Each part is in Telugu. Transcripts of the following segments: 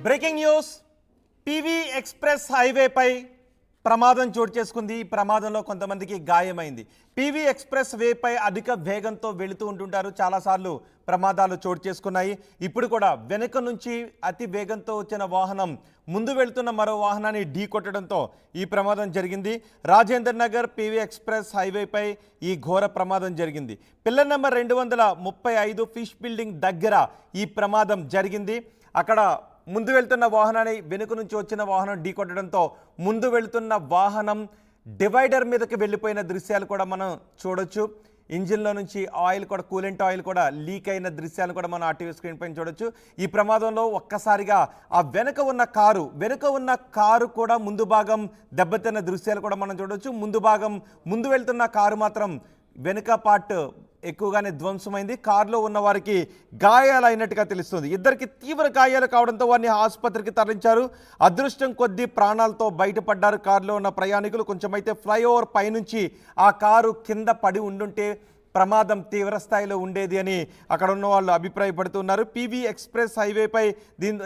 బ్రేకింగ్ న్యూస్ పీవీ ఎక్స్ప్రెస్ హైవేపై ప్రమాదం చోటు చేసుకుంది. ఈ ప్రమాదంలో కొంతమందికి గాయమైంది. పీవీ ఎక్స్ప్రెస్ వేపై అధిక వేగంతో వెళుతూ ఉంటుంటారు. చాలాసార్లు ప్రమాదాలు చోటు చేసుకున్నాయి. ఇప్పుడు కూడా వెనుక నుంచి అతి వేగంతో వచ్చిన వాహనం ముందు వెళ్తున్న మరో వాహనాన్ని ఢీకొట్టడంతో ఈ ప్రమాదం జరిగింది. రాజేంద్ర నగర్ పీవీ ఎక్స్ప్రెస్ హైవేపై ఈ ఘోర ప్రమాదం జరిగింది. పిల్లర్ నెంబర్ 235 ఫిష్ బిల్డింగ్ దగ్గర ఈ ప్రమాదం జరిగింది. అక్కడ ముందు వెళ్తున్న వాహనాన్ని వెనుక నుంచి వచ్చిన వాహనం ఢీకొట్టడంతో ముందు వెళ్తున్న వాహనం డివైడర్ మీదకి వెళ్ళిపోయిన దృశ్యాలు కూడా మనం చూడొచ్చు. ఇంజిన్లో నుంచి ఆయిల్ కూడా, కూలెంట్ ఆయిల్ కూడా లీక్ అయిన దృశ్యాలు కూడా మనం ఆర్టీవీ స్క్రీన్ పైన చూడొచ్చు. ఈ ప్రమాదంలో ఒక్కసారిగా ఆ వెనుక ఉన్న కారు కూడా ముందు భాగం దెబ్బతిన్న దృశ్యాలు కూడా మనం చూడొచ్చు. ముందు వెళ్తున్న కారు మాత్రం వెనుక పార్ట్ ఎక్కువగానే ధ్వంసమైంది. కారులో ఉన్న వారికి గాయాలైనట్టుగా తెలుస్తుంది. ఇద్దరికి తీవ్ర గాయాలు కావడంతో వారిని ఆసుపత్రికి తరలించారు. అదృష్టం కొద్దీ ప్రాణాలతో బయటపడ్డారు కారులో ఉన్న ప్రయాణికులు. కొంచెమైతే ఫ్లైఓవర్ పైనుంచి ఆ కారు కింద పడి ఉండుంటే ప్రమాదం తీవ్ర స్థాయిలో ఉండేది అని అక్కడ ఉన్న వాళ్ళు అభిప్రాయపడుతున్నారు. పీవీ ఎక్స్ప్రెస్ హైవేపై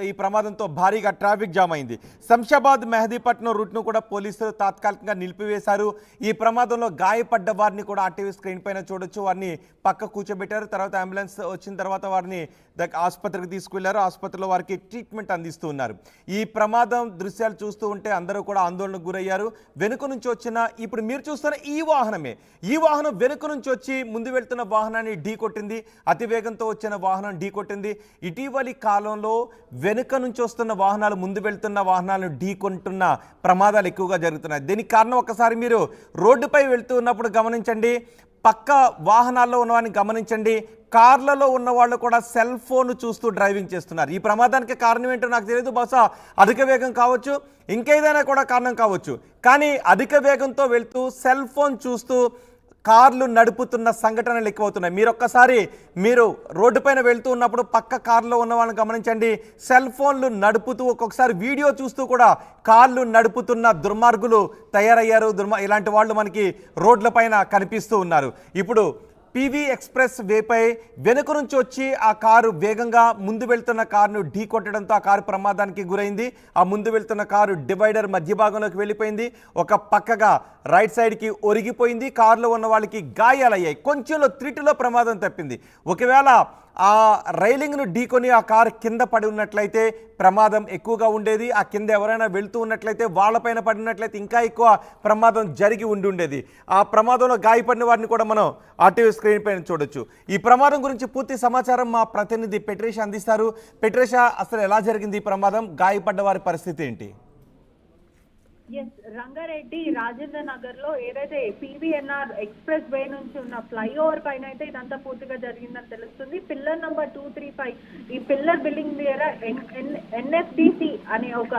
ఈ ప్రమాదంతో భారీగా ట్రాఫిక్ జామ్ అయింది. శంషాబాద్ మెహదీపట్నం రూట్ను కూడా పోలీసులు తాత్కాలికంగా నిలిపివేశారు. ఈ ప్రమాదంలో గాయపడ్డ వారిని కూడా ఆర్టీవీ స్క్రీన్ పైన చూడొచ్చు. వారిని పక్క కూర్చోబెట్టారు. తర్వాత అంబులెన్స్ వచ్చిన తర్వాత వారిని ఆసుపత్రికి తీసుకువెళ్లారు. ఆసుపత్రిలో వారికి ట్రీట్మెంట్ అందిస్తూ ఉన్నారు. ఈ ప్రమాదం దృశ్యాలు చూస్తూ ఉంటే అందరూ కూడా ఆందోళనకు గురయ్యారు. వెనుక నుంచి వచ్చిన ఇప్పుడు మీరు చూస్తున్న ఈ వాహనం వెనుక నుంచి వచ్చి ముందు వెళ్తున్న వాహనాన్ని ఢీకొట్టింది. అతివేగంతో వచ్చిన వాహనం ఢీకొట్టింది. ఇటీవలి కాలంలో వెనుక నుంచి వస్తున్న వాహనాలు ముందు వెళ్తున్న వాహనాలను ఢీకొంటున్న ప్రమాదాలు ఎక్కువగా జరుగుతున్నాయి. దీనికి కారణం ఒకసారి మీరు రోడ్డుపై వెళ్తూ ఉన్నప్పుడు గమనించండి. పక్క వాహనాల్లో ఉన్నవారిని గమనించండి. కార్లలో ఉన్న వాళ్ళు కూడా సెల్ ఫోన్ చూస్తూ డ్రైవింగ్ చేస్తున్నారు. ఈ ప్రమాదానికి కారణం ఏంటో నాకు తెలియదు. బహుశా అధిక వేగం కావచ్చు, ఇంకేదైనా కూడా కారణం కావచ్చు. కానీ అధిక వేగంతో వెళ్తూ సెల్ ఫోన్ చూస్తూ కార్లు నడుపుతున్న సంఘటనలు ఎక్కువవుతున్నాయి. మీరు రోడ్డుపైన వెళ్తూ ఉన్నప్పుడు పక్క కారులో ఉన్న వాళ్ళని గమనించండి. సెల్ ఫోన్లు నడుపుతూ ఒక్కొక్కసారి వీడియో చూస్తూ కూడా కార్లు నడుపుతున్న దుర్మార్గులు తయారయ్యారు. ఇలాంటి వాళ్ళు మనకి రోడ్లపైన కనిపిస్తూ ఉన్నారు. ఇప్పుడు పీవీ ఎక్స్ప్రెస్ వేపై వెనుక నుంచి వచ్చి ఆ కారు వేగంగా ముందు వెళ్తున్న కారును ఢీకొట్టడంతో ఆ కారు ప్రమాదానికి గురైంది. ఆ ముందు వెళ్తున్న కారు డివైడర్ మధ్య భాగంలోకి వెళ్ళిపోయింది. ఒక పక్కగా రైట్ సైడ్కి ఒరిగిపోయింది. కారులో ఉన్న వాళ్ళకి గాయాలయ్యాయి. కొంచెంలో త్రిటిలో ప్రమాదం తప్పింది. ఒకవేళ ఆ రైలింగ్ను ఢీకొని ఆ కారు కింద పడి ఉన్నట్లయితే ప్రమాదం ఎక్కువగా ఉండేది. ఆ కింద ఎవరైనా వెళ్తూ ఉన్నట్లయితే వాళ్ళపైన పడినట్లయితే ఇంకా ఎక్కువ ప్రమాదం జరిగి ఉండేది. ఆ ప్రమాదంలో గాయపడిన వారిని కూడా మనం ఆర్టీవీ స్క్రీన్ పైన చూడొచ్చు. ఈ ప్రమాదం గురించి పూర్తి సమాచారం మా ప్రతినిధి పెట్రేషా అందిస్తారు. పెట్రేషా, అసలు ఎలా జరిగింది ఈ ప్రమాదం? గాయపడ్డ వారి పరిస్థితి ఏంటి? రంగారెడ్డి రాజేంద్ర నగర్ లో ఏదైతే పీవీఎన్ఆర్ ఎక్స్ప్రెస్ వే నుంచి ఉన్న ఫ్లైఓవర్ పైన అయితే ఇదంతా పూర్తిగా జరిగిందని తెలుస్తుంది. పిల్లర్ నంబర్ 235 ఈ పిల్లర్ బిల్డింగ్ దగ్గర ఎన్ఎఫ్డిసి అనే ఒక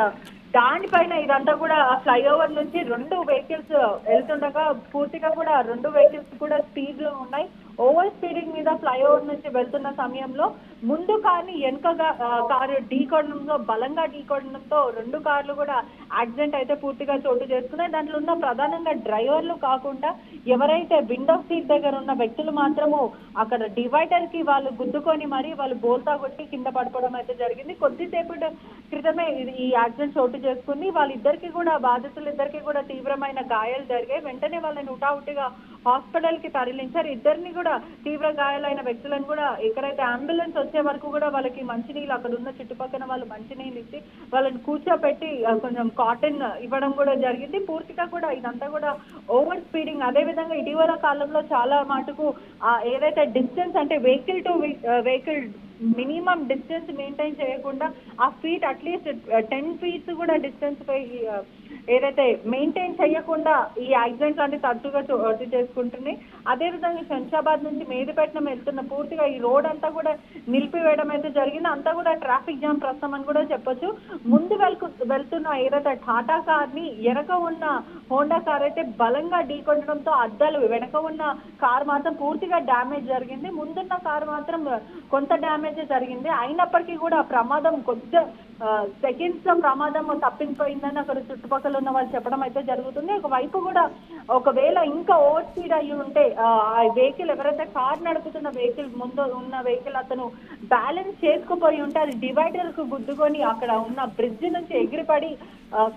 దానిపైన ఇదంతా కూడా ఫ్లైఓవర్ నుంచి 2 వెహికల్స్ వెళ్తుండగా పూర్తిగా కూడా 2 వెహికల్స్ కూడా స్పీడ్ లో ఉన్నాయి. ఓవర్ స్పీడింగ్ మీద ఫ్లైఓవర్ నుంచి వెళ్తున్న సమయంలో ముందు కార్ని వెనుకగా కారు ఢీకొనడంతో, బలంగా ఢీకొనడంతో 2 కార్లు కూడా యాక్సిడెంట్ అయితే పూర్తిగా చోటు చేసుకున్నాయి. దాంట్లో ఉన్న ప్రధానంగా డ్రైవర్లు కాకుండా ఎవరైతే విండో సీట్ దగ్గర ఉన్న వ్యక్తులు మాత్రము అక్కడ డివైడర్ కి వాళ్ళు గుద్దుకొని మరి వాళ్ళు బోల్తా కొట్టి కింద పడిపోవడం అయితే జరిగింది. కొద్దిసేపటి క్రితమే ఈ యాక్సిడెంట్ చోటు చేసుకుంది. వాళ్ళిద్దరికి కూడా, బాధితులిద్దరికి కూడా తీవ్రమైన గాయాలు జరిగాయి. వెంటనే వాళ్ళని హుటాహుటిగా హాస్పిటల్ కి తరలించారు. ఇద్దరిని కూడా తీవ్ర గాయాలైన వ్యక్తులను కూడా ఎక్కడైతే అంబులెన్స్ వచ్చే వరకు కూడా వాళ్ళకి మంచినీళ్ళు, అక్కడ ఉన్న చుట్టుపక్కల వాళ్ళు మంచినీళ్ళు ఇచ్చి వాళ్ళని కూర్చోపెట్టి కొంచెం కాటన్ ఇవ్వడం కూడా జరిగింది. పూర్తిగా కూడా ఇదంతా కూడా ఓవర్ స్పీడింగ్. అదే విధంగా ఇటీవల కాలంలో చాలా మటుకు ఏదైతే డిస్టెన్స్ అంటే vehicle to vehicle minimum distance maintain చేయకుండా ఆ ఫీట్ అట్లీస్ట్ 10 feet కూడా డిస్టెన్స్ పై ఏదైతే మెయింటైన్ చేయకుండా ఈ యాక్సిడెంట్స్ అన్ని తరచుగా చోటు చేసుకుంటున్నాయి. అదేవిధంగా శంషాబాద్ నుంచి మేదిపట్నం వెళ్తున్న పూర్తిగా ఈ రోడ్ అంతా కూడా నిలిపివేయడం అయితే జరిగింది. అంతా కూడా ట్రాఫిక్ జామ్ ప్రస్తుతం అని కూడా చెప్పొచ్చు. ముందు వెళ్తున్న ఏదైతే టాటా కార్ని వెనక ఉన్న హోండా కార్ అయితే బలంగా ఢీకొట్టడంతో అద్దాలు, వెనక ఉన్న కార్ మాత్రం పూర్తిగా డ్యామేజ్ జరిగింది. ముందున్న కార్ మాత్రం కొంత డ్యామేజ్ జరిగింది. అయినప్పటికీ కూడా ప్రమాదం సెకండ్స్ లో ప్రమాదం తప్పింపోయిందని అక్కడ చుట్టుపక్కల ఉన్న వాళ్ళు చెప్పడం అయితే జరుగుతుంది. ఒకవైపు కూడా ఒకవేళ ఇంకా ఓవర్ స్పీడ్ అయ్యి ఉంటే ఆ వెహికల్ ఎవరైతే కార్ నడుపుతున్న వెహికల్ ముందు ఉన్న వెహికల్ అతను బ్యాలెన్స్ చేసుకోపోయి ఉంటే అది డివైడర్ కు గుద్దుకొని అక్కడ ఉన్న బ్రిడ్జ్ నుంచి ఎగిరిపడి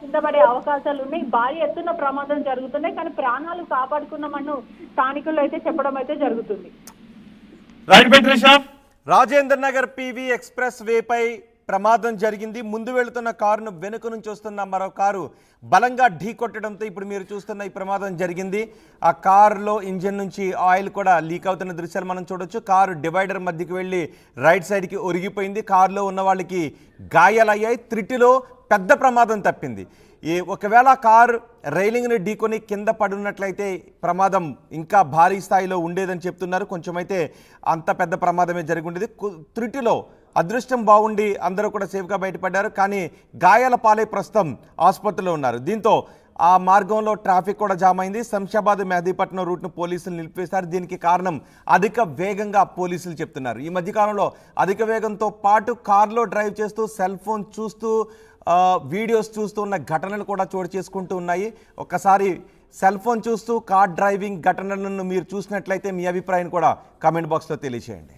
కింద పడే అవకాశాలు ఉన్నాయి. భారీ ఎత్తున ప్రమాదం జరుగుతున్నాయి, కానీ ప్రాణాలు కాపాడుకున్నామని స్థానికులు అయితే చెప్పడం అయితే జరుగుతుంది. రాజేంద్ర నగర్ పివి ఎక్స్ప్రెస్ వేపై ప్రమాదం జరిగింది. ముందు వెళుతున్న కారును వెనుక నుంచి వస్తున్న మరో కారు బలంగా ఢీ కొట్టడంతో ఇప్పుడు మీరు చూస్తున్న ఈ ప్రమాదం జరిగింది. ఆ కారులో ఇంజిన్ నుంచి ఆయిల్ కూడా లీక్ అవుతున్న దృశ్యాలు మనం చూడొచ్చు. కారు డివైడర్ మధ్యకి వెళ్ళి రైట్ సైడ్కి ఒరిగిపోయింది. కారులో ఉన్న వాళ్ళకి గాయాలయ్యాయి. త్రిటిలో పెద్ద ప్రమాదం తప్పింది. ఒకవేళ కారు రైలింగ్ని ఢీకొని కింద పడున్నట్లయితే ప్రమాదం ఇంకా భారీ స్థాయిలో ఉండేదని చెప్తున్నారు. కొంచెం అయితే అంత పెద్ద ప్రమాదమే జరిగి ఉండేది. త్రుటిలో అదృష్టం బాగుండి అందరూ కూడా సేఫ్గా బయటపడ్డారు, కానీ గాయాల పాలై ప్రస్తుతం ఆసుపత్రిలో ఉన్నారు. దీంతో ఆ మార్గంలో ట్రాఫిక్ కూడా జామ్ అయింది. శంషాబాద్ మెహదీపట్నం రూట్ను పోలీసులు నిలిపివేశారు. దీనికి కారణం అధిక వేగంగా పోలీసులు చెప్తున్నారు. ఈ మధ్యకాలంలో అధిక వేగంతో పాటు కారులో డ్రైవ్ చేస్తూ సెల్ ఫోన్ చూస్తూ వీడియోస్ చూస్తూ ఉన్న ఘటనలు కూడా చోటు చేసుకుంటూ ఉన్నాయి. ఒక్కసారి సెల్ ఫోన్ చూస్తూ కార్ డ్రైవింగ్ ఘటనలను మీరు చూసినట్లయితే మీ అభిప్రాయం కూడా కామెంట్ బాక్స్లో తెలియజేయండి.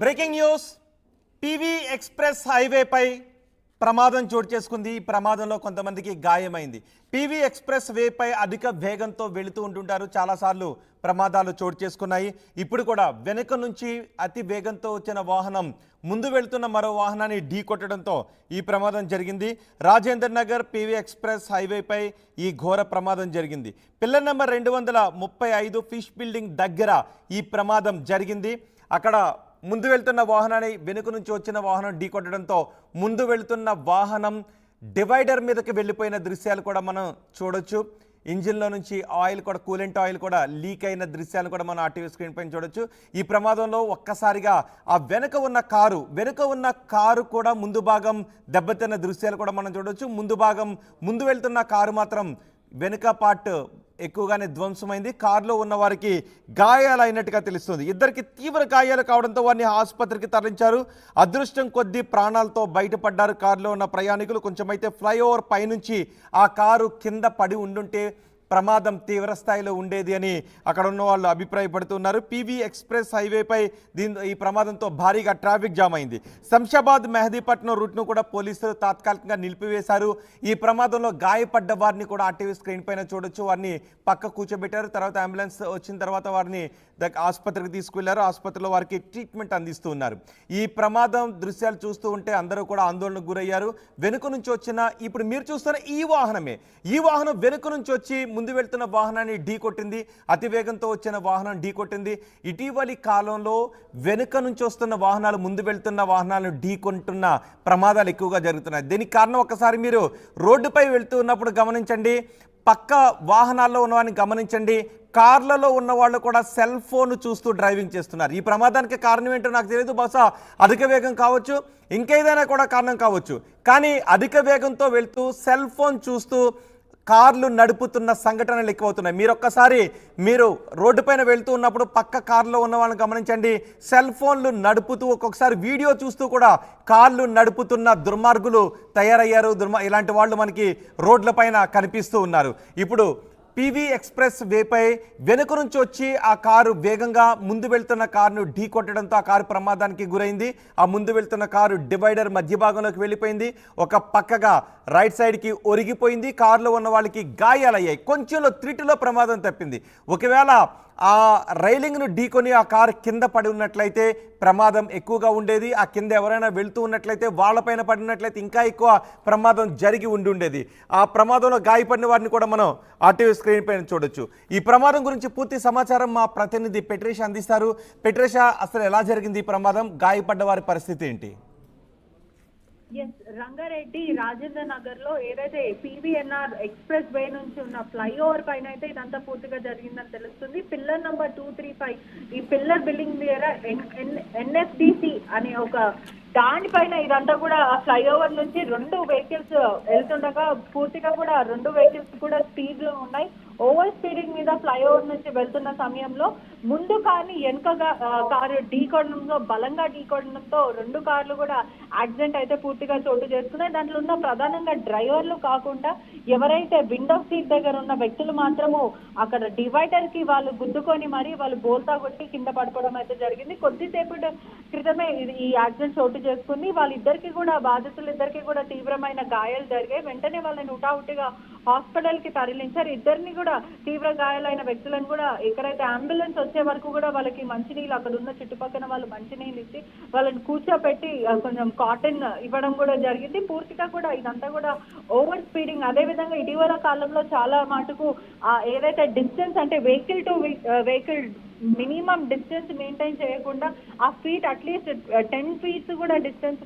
బ్రేకింగ్ న్యూస్, పివి ఎక్స్ప్రెస్ హైవేపై ప్రమాదం చోటు చేసుకుంది. ఈ ప్రమాదంలో కొంతమందికి గాయమైంది. పివి ఎక్స్ప్రెస్ వేపై అధిక వేగంతో వెళుతూ ఉంటుంటారు. చాలాసార్లు ప్రమాదాలు చోటు చేసుకున్నాయి. ఇప్పుడు కూడా వెనుక నుంచి అతి వేగంతో వచ్చిన వాహనం ముందు వెళుతున్న మరో వాహనాన్ని ఢీ కొట్టడంతో ఈ ప్రమాదం జరిగింది. రాజేంద్ర నగర్ పివి ఎక్స్ప్రెస్ హైవేపై ఈ ఘోర ప్రమాదం జరిగింది. పిల్లర్ నెంబర్ 235 ఫిష్ బిల్డింగ్ దగ్గర ఈ ప్రమాదం జరిగింది. అక్కడ ముందు వెళ్తున్న వాహనాన్ని వెనుక నుంచి వచ్చిన వాహనం ఢీకొట్టడంతో ముందు వెళ్తున్న వాహనం డివైడర్ మీదకి వెళ్ళిపోయిన దృశ్యాలు కూడా మనం చూడొచ్చు. ఇంజిన్లో నుంచి ఆయిల్ కూడా, కూలెంట్ ఆయిల్ కూడా లీక్ అయిన దృశ్యాలు కూడా మనం ఆర్టీవీ స్క్రీన్ పైన చూడొచ్చు. ఈ ప్రమాదంలో ఒక్కసారిగా ఆ వెనుక ఉన్న కారు కూడా ముందు భాగం దెబ్బతిన్న దృశ్యాలు కూడా మనం చూడొచ్చు. ముందు వెళ్తున్న కారు మాత్రం వెనుక పార్ట్ ఎక్కువగానే ధ్వంసమైంది. కారులో ఉన్న వారికి గాయాలైనట్టుగా తెలుస్తుంది. ఇద్దరికి తీవ్ర గాయాలు కావడంతో వారిని ఆసుపత్రికి తరలించారు. అదృష్టం కొద్దీ ప్రాణాలతో బయటపడ్డారు కారులో ఉన్న ప్రయాణికులు. కొంచెమైతే ఫ్లైఓవర్ పైనుంచి ఆ కారు కింద పడి ఉండుంటే ప్రమాదం తీవ్ర స్థాయిలో ఉండేది అని అక్కడ ఉన్న వాళ్ళు అభిప్రాయపడుతున్నారు. పివి ఎక్స్ప్రెస్ హైవేపై ఈ ప్రమాదంతో భారీగా ట్రాఫిక్ జామ్ అయింది. శంషాబాద్ మెహదీపట్నం రూట్ను కూడా పోలీసులు తాత్కాలికంగా నిలిపివేశారు. ఈ ప్రమాదంలో గాయపడ్డ వారిని కూడా ఆర్టీవీ స్క్రీన్ పైన చూడొచ్చు. వారిని పక్క కూర్చోబెట్టారు. తర్వాత అంబులెన్స్ వచ్చిన తర్వాత వారిని ఆసుపత్రికి తీసుకువెళ్లారు. ఆసుపత్రిలో వారికి ట్రీట్మెంట్ అందిస్తూ ఉన్నారు. ఈ ప్రమాదం దృశ్యాలు చూస్తూ ఉంటే అందరూ కూడా ఆందోళనకు గురయ్యారు. వెనుక నుంచి వచ్చిన ఇప్పుడు మీరు చూస్తున్న ఈ వాహనం వెనుక నుంచి వచ్చి ముందు వెళ్తున్న వాహనాన్ని ఢీ కొట్టింది. అతి వేగంతో వచ్చిన వాహనం ఢీ కొట్టింది. ఇటీవలి కాలంలో వెనుక నుంచి వస్తున్న వాహనాలు ముందు వెళ్తున్న వాహనాలను ఢీ కొంటున్న ప్రమాదాలు ఎక్కువగా జరుగుతున్నాయి. దీనికి కారణం ఒకసారి మీరు రోడ్డుపై వెళ్తూ ఉన్నప్పుడు గమనించండి. పక్క వాహనాల్లో ఉన్నవారిని గమనించండి. కార్లలో ఉన్న వాళ్ళు కూడా సెల్ ఫోన్ చూస్తూ డ్రైవింగ్ చేస్తున్నారు. ఈ ప్రమాదానికి కారణం ఏంటో నాకు తెలియదు. బహుశా అధిక వేగం కావచ్చు, ఇంకేదైనా కూడా కారణం కావచ్చు. కానీ అధిక వేగంతో వెళ్తూ సెల్ ఫోన్ చూస్తూ కార్లు నడుపుతున్న సంఘటనలు ఎక్కువవుతున్నాయి. మీరు రోడ్డుపైన వెళ్తూ ఉన్నప్పుడు పక్క కారులో ఉన్న వాళ్ళని గమనించండి. సెల్ ఫోన్లు నడుపుతూ ఒక్కొక్కసారి వీడియో చూస్తూ కూడా కార్లు నడుపుతున్న దుర్మార్గులు తయారయ్యారు. ఇలాంటి వాళ్ళు మనకి రోడ్లపైన కనిపిస్తూ ఉన్నారు. ఇప్పుడు పివి ఎక్స్ప్రెస్ వేపై వెనుక నుంచి వచ్చి ఆ కారు వేగంగా ముందు వెళ్తున్న కారును ఢీ కొట్టడంతో ఆ కారు ప్రమాదానికి గురైంది. ఆ ముందు వెళ్తున్న కారు డివైడర్ మధ్య భాగంలోకి వెళ్ళిపోయింది. ఒక పక్కగా రైట్ సైడ్కి ఒరిగిపోయింది. కారులో ఉన్న వాళ్ళకి గాయాలయ్యాయి. కొంచెంలో త్రిటిలో ప్రమాదం తప్పింది. ఒకవేళ ఆ రైలింగ్ను ఢీకొని ఆ కారు కింద పడి ఉన్నట్లయితే ప్రమాదం ఎక్కువగా ఉండేది. ఆ కింద ఎవరైనా వెళ్తూ ఉన్నట్లయితే వాళ్ళపైన పడినట్లయితే ఇంకా ఎక్కువ ప్రమాదం జరిగి ఉండేది. ఆ ప్రమాదంలో గాయపడిన వారిని కూడా మనం ఆర్టీవీ స్క్రీన్ పైన చూడొచ్చు. ఈ ప్రమాదం గురించి పూర్తి సమాచారం మా ప్రతినిధి పెట్రేషా అందిస్తారు. పెట్రేషా, అసలు ఎలా జరిగింది ఈ ప్రమాదం? గాయపడ్డ వారి పరిస్థితి ఏంటి? ఎస్, రంగారెడ్డి రాజేంద్ర నగర్ లో ఏదైతే పివిఎన్ఆర్ ఎక్స్ప్రెస్ వే నుంచి ఉన్న ఫ్లైఓవర్ పైన అయితే ఇదంతా పూర్తిగా జరిగిందని తెలుస్తుంది. పిల్లర్ నంబర్ 235 ఈ పిల్లర్ బిల్డింగ్ దగ్గర ఎన్ఎఫ్డిసి అనే ఒక దానిపైన ఇదంతా కూడా ఫ్లైఓవర్ నుంచి 2 వెహికల్స్ వెళ్తుండగా పూర్తిగా కూడా 2 వెహికల్స్ కూడా స్పీడ్ లో ఉన్నాయి. ఓవర్ స్పీడింగ్ మీద ఫ్లైఓవర్ నుంచి వెళ్తున్న సమయంలో ముందు కార్ని వెనుకగా కారు ఢీకొనడంతో బలంగా ఢీకొనడంతో 2 కార్లు కూడా యాక్సిడెంట్ అయితే పూర్తిగా చోటు చేసుకున్నాయి. దాంట్లో ఉన్న ప్రధానంగా డ్రైవర్లు కాకుండా ఎవరైతే విండో సీట్ దగ్గర ఉన్న వ్యక్తులు మాత్రము అక్కడ డివైడర్ కి వాళ్ళు గుద్దుకొని మరి వాళ్ళు బోల్తా కొట్టి కింద పడిపోవడం అయితే జరిగింది. కొద్దిసేపు క్రితమే ఈ యాక్సిడెంట్ చోటు చేసుకుంది. వాళ్ళిద్దరికి కూడా బాధితులిద్దరికి కూడా తీవ్రమైన గాయాలు జరిగాయి. వెంటనే వాళ్ళని హుటాహుటిగా హాస్పిటల్ కి తరలించారు. ఇద్దరిని కూడా తీవ్ర గాయాలైన వ్యక్తులను కూడా ఎక్కడైతే అంబులెన్స్ వచ్చే వరకు కూడా వాళ్ళకి మంచినీళ్ళు అక్కడ ఉన్న చుట్టుపక్కల వాళ్ళు మంచినీళ్ళు ఇచ్చి వాళ్ళని కూర్చోపెట్టి కొంచెం కాటన్ ఇవ్వడం కూడా జరిగింది. పూర్తిగా కూడా ఇదంతా కూడా ఓవర్ స్పీడింగ్. అదే విధంగా ఇటీవల కాలంలో చాలా మటుకు ఏదైతే డిస్టెన్స్ అంటే vehicle to vehicle minimum distance maintain చేయకుండా ఆ ఫీట్ అట్లీస్ట్ 10 feet కూడా డిస్టెన్స్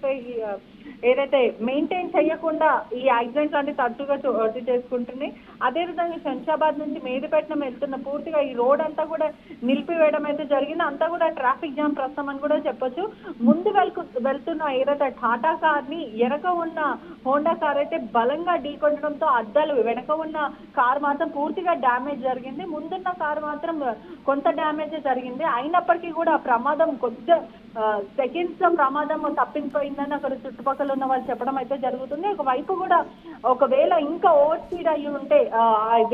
ఏదైతే మెయింటైన్ చేయకుండా ఈ యాక్సిడెంట్స్ అన్ని తరచుగా చోటు చేసుకుంటున్నాయి. అదేవిధంగా శంషాబాద్ నుంచి మేదిపట్నం వెళ్తున్న పూర్తిగా ఈ రోడ్ అంతా కూడా నిలిపివేయడం అయితే జరిగింది. అంతా కూడా ట్రాఫిక్ జామ్ ప్రస్తుతం అని కూడా చెప్పొచ్చు. ముందు వెళ్తున్న ఏదైతే టాటా కార్ని వెనక ఉన్న హోండా కార్ అయితే బలంగా ఢీకొనడంతో అద్దాలు వెనక ఉన్న కార్ మాత్రం పూర్తిగా డ్యామేజ్ జరిగింది. ముందున్న కార్ మాత్రం కొంత డ్యామేజ్ జరిగింది. అయినప్పటికీ కూడా ప్రమాదం కొద్ది సెకండ్స్ లో ప్రమాదం తప్పిపోయిందని అక్కడ చుట్టుపక్కల ఉన్న వాళ్ళు చెప్పడం అయితే జరుగుతుంది. ఒకవైపు కూడా ఒకవేళ ఇంకా ఓవర్ స్పీడ్ అయ్యి ఉంటే ఆ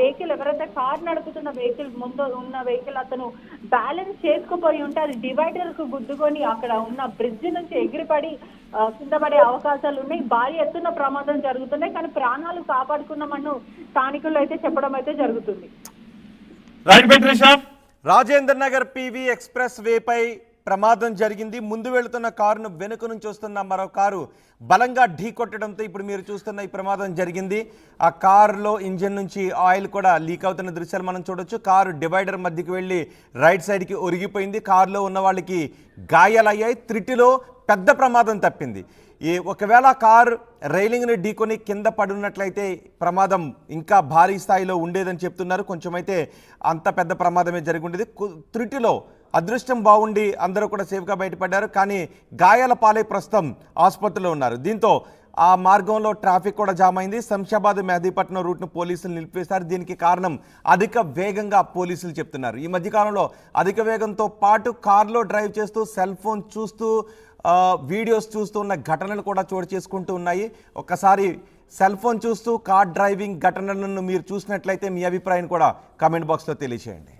వెహికల్ ఎవరైతే కార్ నడుపుతున్న వెహికల్ ముందు ఉన్న వెహికల్ అతను బ్యాలెన్స్ చేసుకుపోయి ఉంటే అది డివైడర్ కు గుద్దుకొని అక్కడ ఉన్న బ్రిడ్జ్ నుంచి ఎగిరిపడి కింద పడే అవకాశాలు ఉన్నాయి. భారీ ఎత్తున ప్రమాదం జరుగుతున్నాయి. కానీ ప్రాణాలు కాపాడుకున్నామని స్థానికులు అయితే చెప్పడం అయితే జరుగుతుంది. రాజేంద్ర నగర్ పివి ఎక్స్ప్రెస్ వేపై ప్రమాదం జరిగింది. ముందు వెళుతున్న కారును వెనుక నుంచి వస్తున్న మరో కారు బలంగా ఢీకొట్టడంతో ఇప్పుడు మీరు చూస్తున్న ఈ ప్రమాదం జరిగింది. ఆ కారులో ఇంజిన్ నుంచి ఆయిల్ కూడా లీక్ అవుతున్న దృశ్యాలు మనం చూడొచ్చు. కారు డివైడర్ మధ్యకి వెళ్ళి రైట్ సైడ్కి ఒరిగిపోయింది. కారులో ఉన్న వాళ్ళకి గాయాలయ్యాయి. త్రిటిలో పెద్ద ప్రమాదం తప్పింది. ఒకవేళ కారు రైలింగ్ని ఢీకొని కింద పడున్నట్లయితే ప్రమాదం ఇంకా భారీ స్థాయిలో ఉండేదని చెప్తున్నారు. కొంచెం అయితే అంత పెద్ద ప్రమాదమే జరిగి ఉండేది. త్రుటిలో అదృష్టం బాగుండి అందరూ కూడా సేఫ్గా బయటపడ్డారు. కానీ గాయాల పాలై ప్రస్తుతం ఆసుపత్రిలో ఉన్నారు. దీంతో ఆ మార్గంలో ట్రాఫిక్ కూడా జామ్ అయింది. శంషాబాద్ మెహదీపట్నం రూట్ను పోలీసులు నిలిపివేశారు. దీనికి కారణం అధిక వేగంగా పోలీసులు చెప్తున్నారు. ఈ మధ్యకాలంలో అధిక వేగంతో పాటు కారులో డ్రైవ్ చేస్తూ సెల్ ఫోన్ చూస్తూ వీడియోస్ చూస్తూ ఉన్న ఘటనలు కూడా చోటు చేసుకుంటూ ఉన్నాయి. ఒక్కసారి సెల్ ఫోన్ చూస్తూ కార్ డ్రైవింగ్ ఘటనలను మీరు చూసినట్లయితే మీ అభిప్రాయం కూడా కామెంట్ బాక్స్లో తెలియజేయండి.